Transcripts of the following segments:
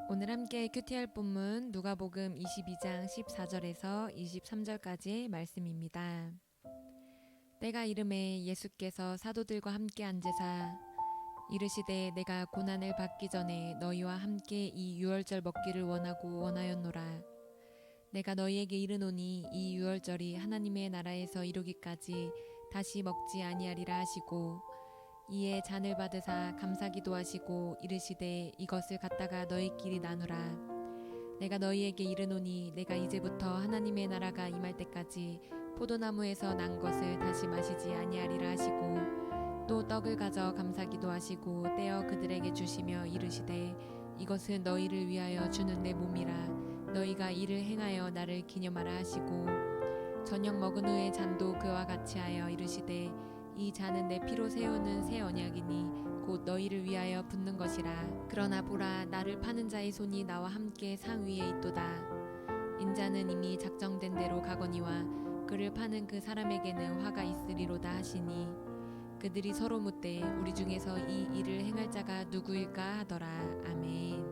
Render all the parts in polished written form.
오늘 함께 큐티할 본문 누가복음 22장 14절에서 23절까지의 말씀입니다. 때가 이름에 예수께서 사도들과 함께 앉으사 이르시되 내가 고난을 받기 전에 너희와 함께 이 유월절 먹기를 원하였노라. 내가 너희에게 이르노니 이 유월절이 하나님의 나라에서 이루기까지 다시 먹지 아니하리라 하시고 이에 잔을 받으사 감사기도 하시고 이르시되 이것을 갖다가 너희끼리 나누라. 내가 너희에게 이르노니 내가 이제부터 하나님의 나라가 임할 때까지 포도나무에서 난 것을 다시 마시지 아니하리라 하시고 또 떡을 가져 감사기도 하시고 떼어 그들에게 주시며 이르시되 이것은 너희를 위하여 주는 내 몸이라. 너희가 이를 행하여 나를 기념하라 하시고 저녁 먹은 후에 잔도 그와 같이 하여 이르시되 이 잔은 내 피로 세우는 새 언약이니 곧 너희를 위하여 붓는 것이라. 그러나 보라, 나를 파는 자의 손이 나와 함께 상 위에 있도다. 인자는 이미 작정된 대로 가거니와 그를 파는 그 사람에게는 화가 있으리로다 하시니 그들이 서로 묻되 우리 중에서 이 일을 행할 자가 누구일까 하더라. 아멘.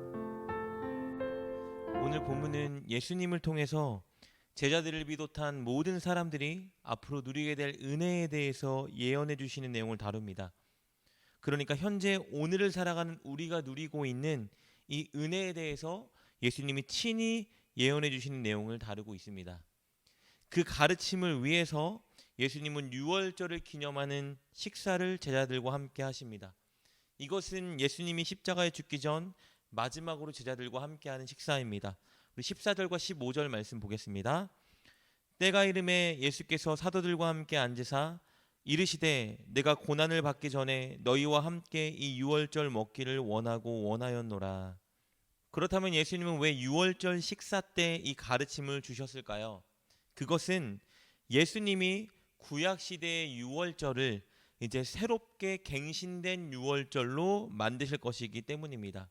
오늘 본문은 예수님을 통해서 제자들을 비롯한 모든 사람들이 앞으로 누리게 될 은혜에 대해서 예언해 주시는 내용을 다룹니다. 그러니까 현재 오늘을 살아가는 우리가 누리고 있는 이 은혜에 대해서 예수님이 친히 예언해 주시는 내용을 다루고 있습니다. 그 가르침을 위해서 예수님은 유월절을 기념하는 식사를 제자들과 함께 하십니다. 이것은 예수님이 십자가에 죽기 전 마지막으로 제자들과 함께하는 식사입니다. 우리 14절과 15절 말씀 보겠습니다. 때가 이름에 예수께서 사도들과 함께 앉으사 이르시되 내가 고난을 받기 전에 너희와 함께 이 유월절 먹기를 원하였노라. 그렇다면 예수님은 왜 유월절 식사 때 이 가르침을 주셨을까요? 그것은 예수님이 구약 시대의 유월절을 이제 새롭게 갱신된 유월절로 만드실 것이기 때문입니다.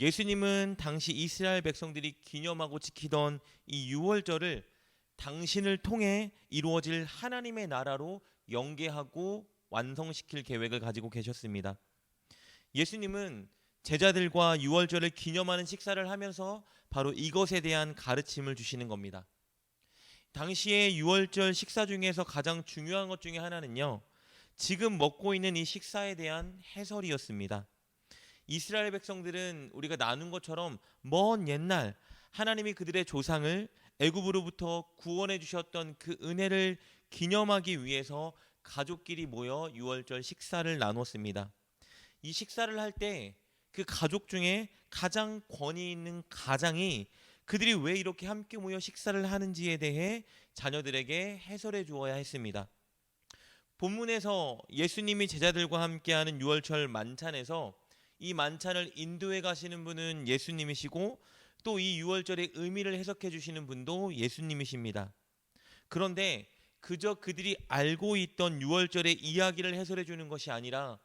예수님은 당시 이스라엘 백성들이 기념하고 지키던 이 유월절을 당신을 통해 이루어질 하나님의 나라로 연계하고 완성시킬 계획을 가지고 계셨습니다. 예수님은 제자들과 유월절을 기념하는 식사를 하면서 바로 이것에 대한 가르침을 주시는 겁니다. 당시의 유월절 식사 중에서 가장 중요한 것 중에 하나는요, 지금 먹고 있는 이 식사에 대한 해설이었습니다. 이스라엘 백성들은 우리가 나눈 것처럼 먼 옛날 하나님이 그들의 조상을 애굽으로부터 구원해 주셨던 그 은혜를 기념하기 위해서 가족끼리 모여 유월절 식사를 나눴습니다. 이 식사를 할 때 그 가족 중에 가장 권위 있는 가장이 그들이 왜 이렇게 함께 모여 식사를 하는지에 대해 자녀들에게 해설해 주어야 했습니다. 본문에서 예수님이 제자들과 함께하는 유월절 만찬에서 이 만찬을 인도해 가시는 분은 예수님이시고 또 이 유월절의 의미를 해석해 주시는 분도 예수님이십니다. 그런데 그저 그들이 알고 있던 유월절의 이야기를 해설해 주는 것이 아니라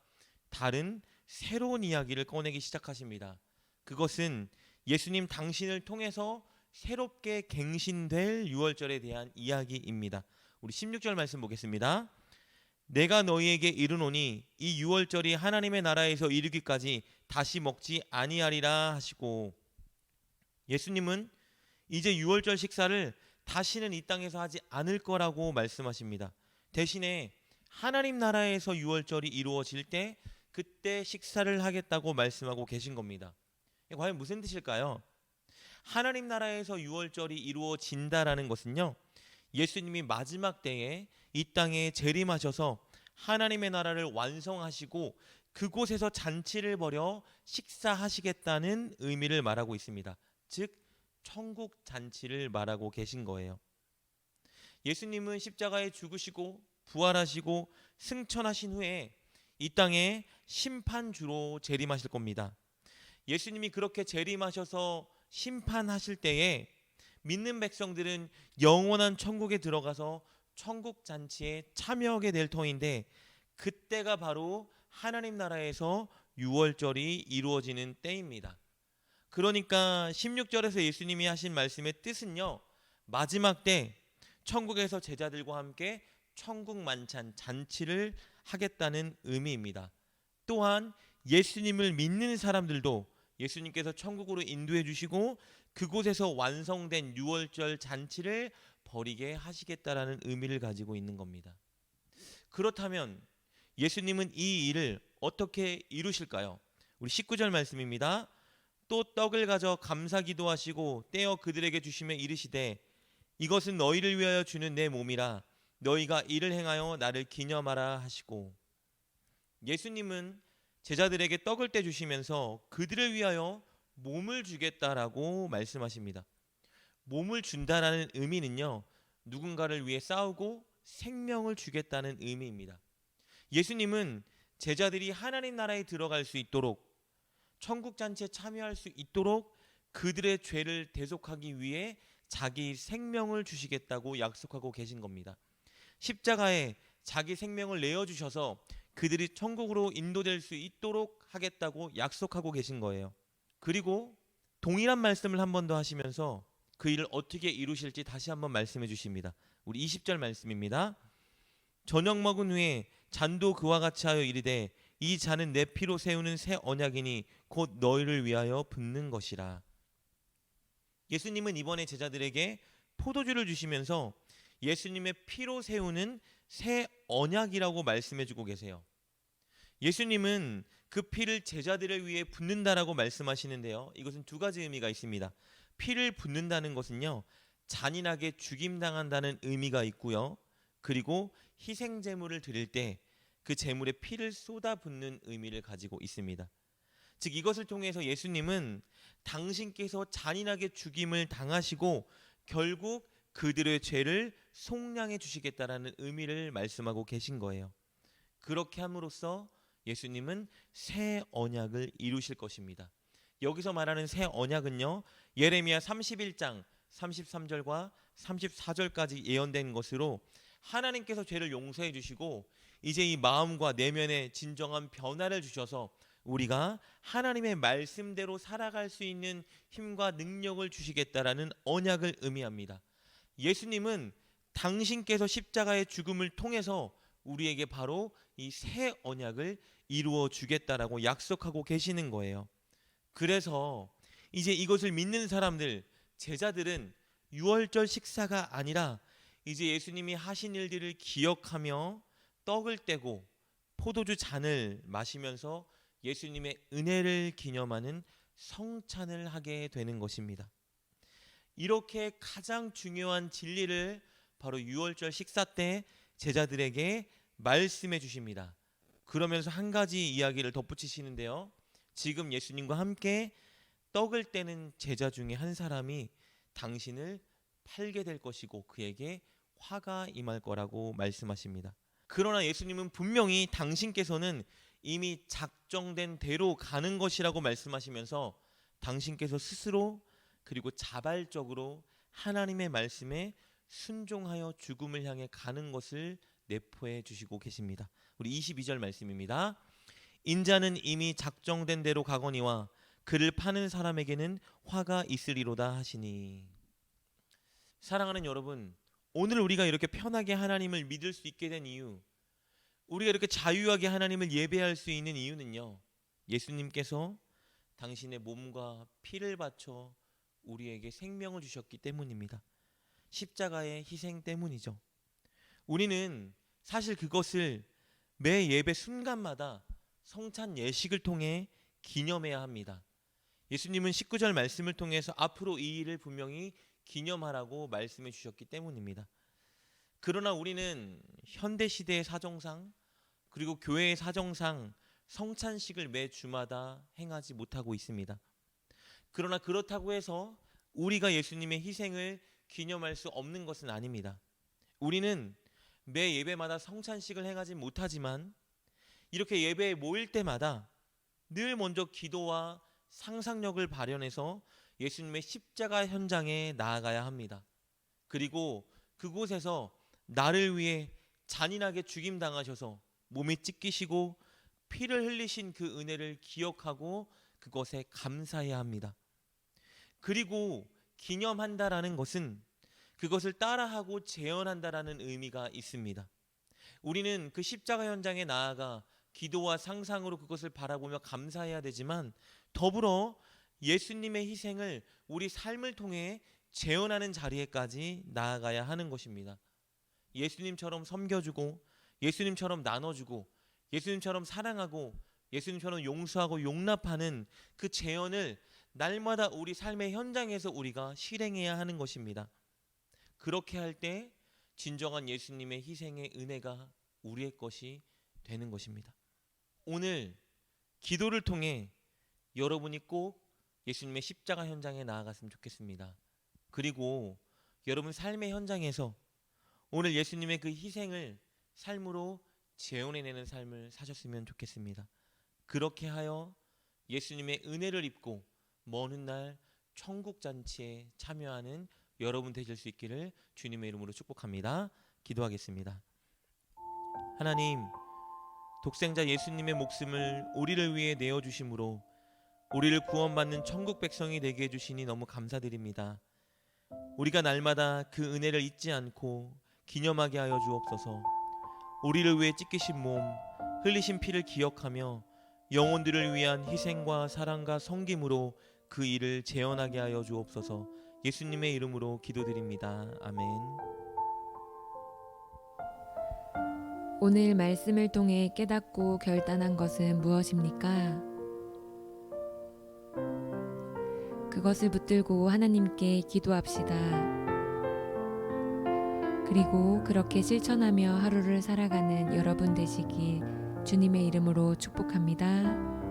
다른 새로운 이야기를 꺼내기 시작하십니다. 그것은 예수님 당신을 통해서 새롭게 갱신될 유월절에 대한 이야기입니다. 우리 16절 말씀 보겠습니다. 내가 너희에게 이르노니 이 유월절이 하나님의 나라에서 이르기까지 다시 먹지 아니하리라 하시고, 예수님은 이제 유월절 식사를 다시는 이 땅에서 하지 않을 거라고 말씀하십니다. 대신에 하나님 나라에서 유월절이 이루어질 때 그때 식사를 하겠다고 말씀하고 계신 겁니다. 과연 무슨 뜻일까요? 하나님 나라에서 유월절이 이루어진다라는 것은요, 예수님이 마지막 때에 이 땅에 재림하셔서 하나님의 나라를 완성하시고 그곳에서 잔치를 벌여 식사하시겠다는 의미를 말하고 있습니다. 즉 천국 잔치를 말하고 계신 거예요. 예수님은 십자가에 죽으시고 부활하시고 승천하신 후에 이 땅에 심판주로 재림하실 겁니다. 예수님이 그렇게 재림하셔서 심판하실 때에 믿는 백성들은 영원한 천국에 들어가서 천국 잔치에 참여하게 될 터인데, 그때가 바로 하나님 나라에서 유월절이 이루어지는 때입니다. 그러니까 16절에서 예수님이 하신 말씀의 뜻은요, 마지막 때 천국에서 제자들과 함께 천국 만찬 잔치를 하겠다는 의미입니다. 또한 예수님을 믿는 사람들도 예수님께서 천국으로 인도해 주시고 그곳에서 완성된 유월절 잔치를 벌이게 하시겠다라는 의미를 가지고 있는 겁니다. 그렇다면 예수님은 이 일을 어떻게 이루실까요? 우리 19절 말씀입니다. 또 떡을 가져 감사 기도하시고 떼어 그들에게 주시며 이르시되 이것은 너희를 위하여 주는 내 몸이라 너희가 이를 행하여 나를 기념하라 하시고, 예수님은 제자들에게 떡을 떼 주시면서 그들을 위하여 몸을 주겠다라고 말씀하십니다. 몸을 준다라는 의미는요, 누군가를 위해 싸우고 생명을 주겠다는 의미입니다. 예수님은 제자들이 하나님 나라에 들어갈 수 있도록, 천국 잔치에 참여할 수 있도록 그들의 죄를 대속하기 위해 자기 생명을 주시겠다고 약속하고 계신 겁니다. 십자가에 자기 생명을 내어주셔서 그들이 천국으로 인도될 수 있도록 하겠다고 약속하고 계신 거예요. 그리고 동일한 말씀을 한 번 더 하시면서 그 일을 어떻게 이루실지 다시 한번 말씀해 주십니다. 우리 20절 말씀입니다. 저녁 먹은 후에 잔도 그와 같이 하여 이르되 이 잔은 내 피로 세우는 새 언약이니 곧 너희를 위하여 붓는 것이라. 예수님은 이번에 제자들에게 포도주를 주시면서 예수님의 피로 세우는 새 언약이라고 말씀해 주고 계세요. 예수님은 그 피를 제자들을 위해 붓는다라고 말씀하시는데요, 이것은 두 가지 의미가 있습니다. 피를 붓는다는 것은요, 잔인하게 죽임당한다는 의미가 있고요, 그리고 희생 제물을 드릴 때 그 제물에 피를 쏟아붓는 의미를 가지고 있습니다. 즉 이것을 통해서 예수님은 당신께서 잔인하게 죽임을 당하시고 결국 그들의 죄를 속량해 주시겠다라는 의미를 말씀하고 계신 거예요. 그렇게 함으로써 예수님은 새 언약을 이루실 것입니다. 여기서 말하는 새 언약은요, 예레미야 31장 33절과 34절까지 예언된 것으로 하나님께서 죄를 용서해 주시고 이제 이 마음과 내면에 진정한 변화를 주셔서 우리가 하나님의 말씀대로 살아갈 수 있는 힘과 능력을 주시겠다라는 언약을 의미합니다. 예수님은 당신께서 십자가의 죽음을 통해서 우리에게 바로 이 새 언약을 이루어 주겠다라고 약속하고 계시는 거예요. 그래서 이제 이것을 믿는 사람들, 제자들은 유월절 식사가 아니라 이제 예수님이 하신 일들을 기억하며 떡을 떼고 포도주 잔을 마시면서 예수님의 은혜를 기념하는 성찬을 하게 되는 것입니다. 이렇게 가장 중요한 진리를 바로 유월절 식사 때 제자들에게 말씀해 주십니다. 그러면서 한 가지 이야기를 덧붙이시는데요, 지금 예수님과 함께 떡을 떼는 제자 중에 한 사람이 당신을 팔게 될 것이고 그에게 화가 임할 거라고 말씀하십니다. 그러나 예수님은 분명히 당신께서는 이미 작정된 대로 가는 것이라고 말씀하시면서 당신께서 스스로 그리고 자발적으로 하나님의 말씀에 순종하여 죽음을 향해 가는 것을 내포해 주시고 계십니다. 우리 22절 말씀입니다. 인자는 이미 작정된 대로 가거니와 그를 파는 사람에게는 화가 있으리로다 하시니. 사랑하는 여러분, 오늘 우리가 이렇게 편하게 하나님을 믿을 수 있게 된 이유, 우리가 이렇게 자유하게 하나님을 예배할 수 있는 이유는요, 예수님께서 당신의 몸과 피를 바쳐 우리에게 생명을 주셨기 때문입니다. 십자가의 희생 때문이죠. 우리는 사실 그것을 매 예배 순간마다 성찬 예식을 통해 기념해야 합니다. 예수님은 19절 말씀을 통해서 앞으로 이 일을 분명히 기념하라고 말씀해 주셨기 때문입니다. 그러나 우리는 현대 시대의 사정상 그리고 교회의 사정상 성찬식을 매 주마다 행하지 못하고 있습니다. 그러나 그렇다고 해서 우리가 예수님의 희생을 기념할 수 없는 것은 아닙니다. 우리는 매 예배마다 성찬식을 행하지 못하지만 이렇게 예배에 모일 때마다 늘 먼저 기도와 상상력을 발현해서 예수님의 십자가 현장에 나아가야 합니다. 그리고 그곳에서 나를 위해 잔인하게 죽임당하셔서 몸이 찢기시고 피를 흘리신 그 은혜를 기억하고 그것에 감사해야 합니다. 그리고 기념한다라는 것은 그것을 따라하고 재현한다라는 의미가 있습니다. 우리는 그 십자가 현장에 나아가 기도와 상상으로 그것을 바라보며 감사해야 되지만 더불어 예수님의 희생을 우리 삶을 통해 재현하는 자리에까지 나아가야 하는 것입니다. 예수님처럼 섬겨주고 예수님처럼 나눠주고 예수님처럼 사랑하고 예수님처럼 용서하고 용납하는 그 재현을 날마다 우리 삶의 현장에서 우리가 실행해야 하는 것입니다. 그렇게 할 때 진정한 예수님의 희생의 은혜가 우리의 것이 되는 것입니다. 오늘 기도를 통해 여러분이 꼭 예수님의 십자가 현장에 나아갔으면 좋겠습니다. 그리고 여러분 삶의 현장에서 오늘 예수님의 그 희생을 삶으로 재현해내는 삶을 사셨으면 좋겠습니다. 그렇게 하여 예수님의 은혜를 입고 먼 훗날 천국 잔치에 참여하는 여러분 되실 수 있기를 주님의 이름으로 축복합니다. 기도하겠습니다. 하나님, 독생자 예수님의 목숨을 우리를 위해 내어주심으로 우리를 구원받는 천국 백성이 되게 해주시니 너무 감사드립니다. 우리가 날마다 그 은혜를 잊지 않고 기념하게 하여 주옵소서. 우리를 위해 찢기신 몸, 흘리신 피를 기억하며 영혼들을 위한 희생과 사랑과 섬김으로 그 일을 재현하게 하여 주옵소서. 예수님의 이름으로 기도드립니다. 아멘. 오늘 말씀을 통해 깨닫고 결단한 것은 무엇입니까? 그것을 붙들고 하나님께 기도합시다. 그리고 그렇게 실천하며 하루를 살아가는 여러분 되시길 주님의 이름으로 축복합니다.